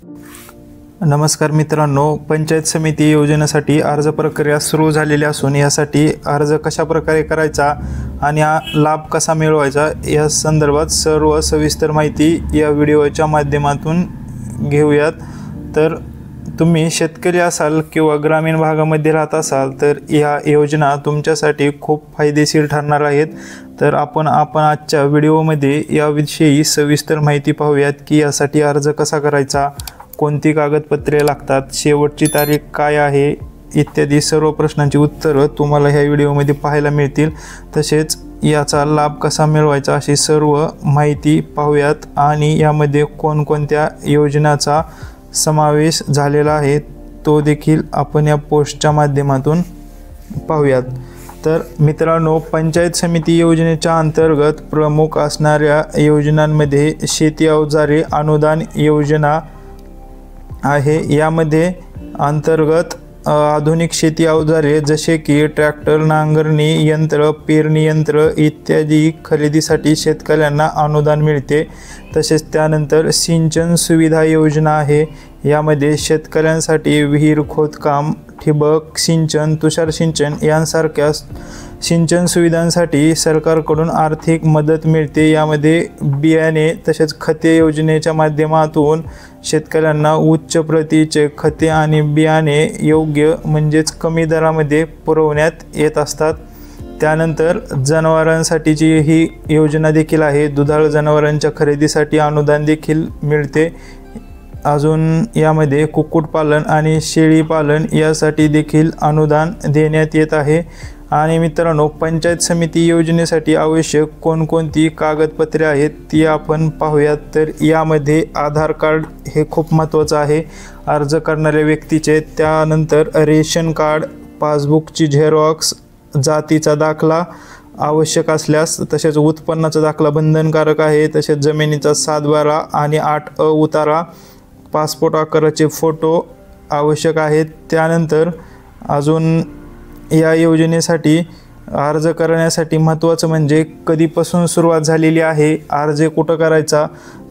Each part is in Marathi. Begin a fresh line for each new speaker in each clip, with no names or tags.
नमस्कार मित्रांनो, पंचायत समिती योजनेसाठी अर्ज प्रक्रिया सुरू झालेली असून यासाठी अर्ज कशा प्रकारे करायचा आणि हा लाभ कसा मिळवायचा या संदर्भात सर्व सविस्तर माहिती या व्हिडिओच्या माध्यमातून घेऊयात। तर तुम्ही शेतकरी असाल किंवा ग्रामीण भागामध्ये राहत असाल तर या योजना तुमच्यासाठी खूप फायदेशीर ठरणार आहेत। तर आपण आजच्या व्हिडिओमध्ये याविषयी सविस्तर माहिती पाहूयात की यासाठी अर्ज कसा करायचा, कोणती कागदपत्रे लागतात, शेवटची तारीख काय आहे इत्यादी सर्व प्रश्नांची उत्तरं तुम्हाला ह्या व्हिडिओमध्ये पाहायला मिळतील। तसेच याचा लाभ कसा मिळवायचा अशी सर्व माहिती पाहूयात आणि यामध्ये कोणकोणत्या योजनांचा समावेश झालेला आहे तो देखील आपण या पोस्टच्या माध्यमातून पाहूयात। तर मित्रांनो, पंचायत समिती योजनेच्या अंतर्गत प्रमुख असणाऱ्या योजनांमध्ये शेती अवजारे अनुदान योजना आहे। यामध्ये अंतर्गत आधुनिक शेती अवजारे जसे की ट्रॅक्टर, नांगरणी यंत्र, पेरणी यंत्र इत्यादी खरेदीसाठी शेतकऱ्यांना अनुदान मिळते। तसेच त्यानंतर सिंचन सुविधा योजना आहे। यामध्ये शेतकऱ्यांसाठी विहीर खोदकाम, ठिबक सिंचन, तुषार सिंचन यांसारख्या सिंचन सुविधांसाठी सरकारकडून आर्थिक मदत मिळते। यामध्ये बियाणे तसेच खते योजनेच्या माध्यमातून शेतकऱ्यांना उच्च प्रतीचे खते आणि बियाणे योग्य म्हणजेच कमी दरामध्ये पुरवण्यात येत असतात। त्यानंतर जनावरांसाठीची ही योजना देखील आहे। दुधाळ जनावरांच्या खरेदीसाठी अनुदान देखील मिळते। अजून यामध्ये कुक्कुटपालन आणि शेळीपालन यासाठी देखील अनुदान देण्यात येत आहे। आणि मित्रांनो, पंचायत समिती योजनेसाठी आवश्यक कोणकोणती कागदपत्रे आहेत ती आपण पाहूयात। तर यामध्ये आधार कार्ड हे खूप महत्त्वाचं आहे अर्ज करणाऱ्या व्यक्तीचे। त्यानंतर रेशन कार्ड, पासबुकची झेरॉक्स, जातीचा दाखला आवश्यक असल्यास, तसेच उत्पन्नाचा दाखला बंधनकारक आहे। तसेच जमिनीचा 7/12 आणि 8 उतारा, पासपोर्ट आकाराचे फोटो आवश्यक आहेत। त्यानंतर अजून या योजनेसाठी अर्ज करण्यासाठी महत्त्वाचं म्हणजे कधीपासून सुरुवात झालेली आहे, अर्ज कुठं करायचा,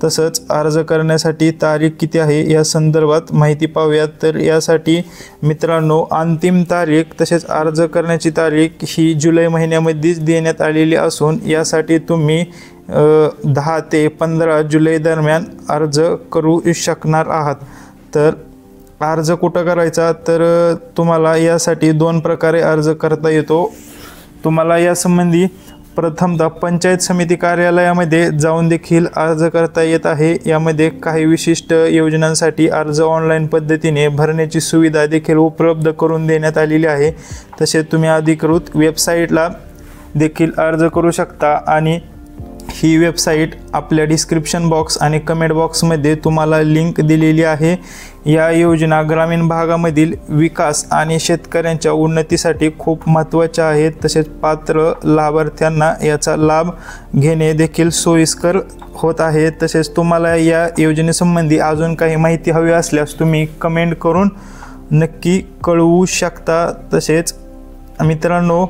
तसंच अर्ज करण्यासाठी तारीख किती आहे या संदर्भात माहिती पाहूयात। तर यासाठी मित्रांनो, अंतिम तारीख तसेच अर्ज करण्याची तारीख ही जुलै महिन्यामध्येच देण्यात आलेली असून यासाठी तुम्ही 10 ते 15 जुलै दरम्यान अर्ज करू शकणार आहात। तर अर्ज कुठं करायचा, तर तुम्हाला यासाठी 2 प्रकारे अर्ज करता येतो। तुम्हाला यासंबंधी प्रथमतः पंचायत समिती कार्यालयामध्ये जाऊन देखील अर्ज करता येत आहे। यामध्ये काही विशिष्ट योजनांसाठी अर्ज ऑनलाईन पद्धतीने भरण्याची सुविधा देखील उपलब्ध करून देण्यात आलेली आहे। तसेच तुम्ही अधिकृत वेबसाईटला देखील अर्ज करू शकता आणि ही वेबसाईट आपल्या डिस्क्रिप्शन बॉक्स आणि कमेंट बॉक्समध्ये तुम्हाला लिंक दिलेली आहे। या योजना ग्रामीण भागामधील विकास आणि शेतकऱ्यांच्या उन्नतीसाठी खूप महत्त्वाच्या आहेत। तसेच पात्र लाभार्थ्यांना याचा लाभ घेणे देखील सोयीस्कर होत आहे। तसेच तुम्हाला या योजनेसंबंधी अजून काही माहिती हवी असल्यास तुम्ही कमेंट करून नक्की कळवू शकता। तसेच मित्रांनो,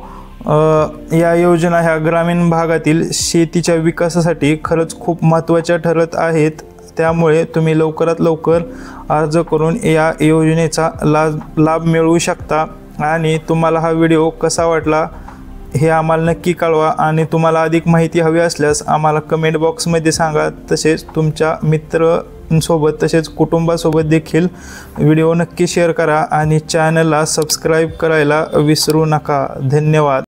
या योजना ह्या ग्रामीण भागातील शेतीच्या विकासासाठी खरंच खूप महत्त्वाच्या ठरत आहेत। त्यामुळे तुम्ही लवकरात लवकर अर्ज करून या योजनेचा लाभ मिळवू शकता। आणि तुम्हाला हा व्हिडिओ कसा वाटला हे आम्हाला नक्की कळवा आणि अधिक माहिती हवी असल्यास आम्हाला कमेंट बॉक्समध्ये सांगा। तसेच तुमच्या मित्रांसोबत तसेच कुटुंबासोबत देखील व्हिडिओ नक्की शेअर करा आणि चॅनलला सबस्क्राईब करायला विसरू नका। धन्यवाद।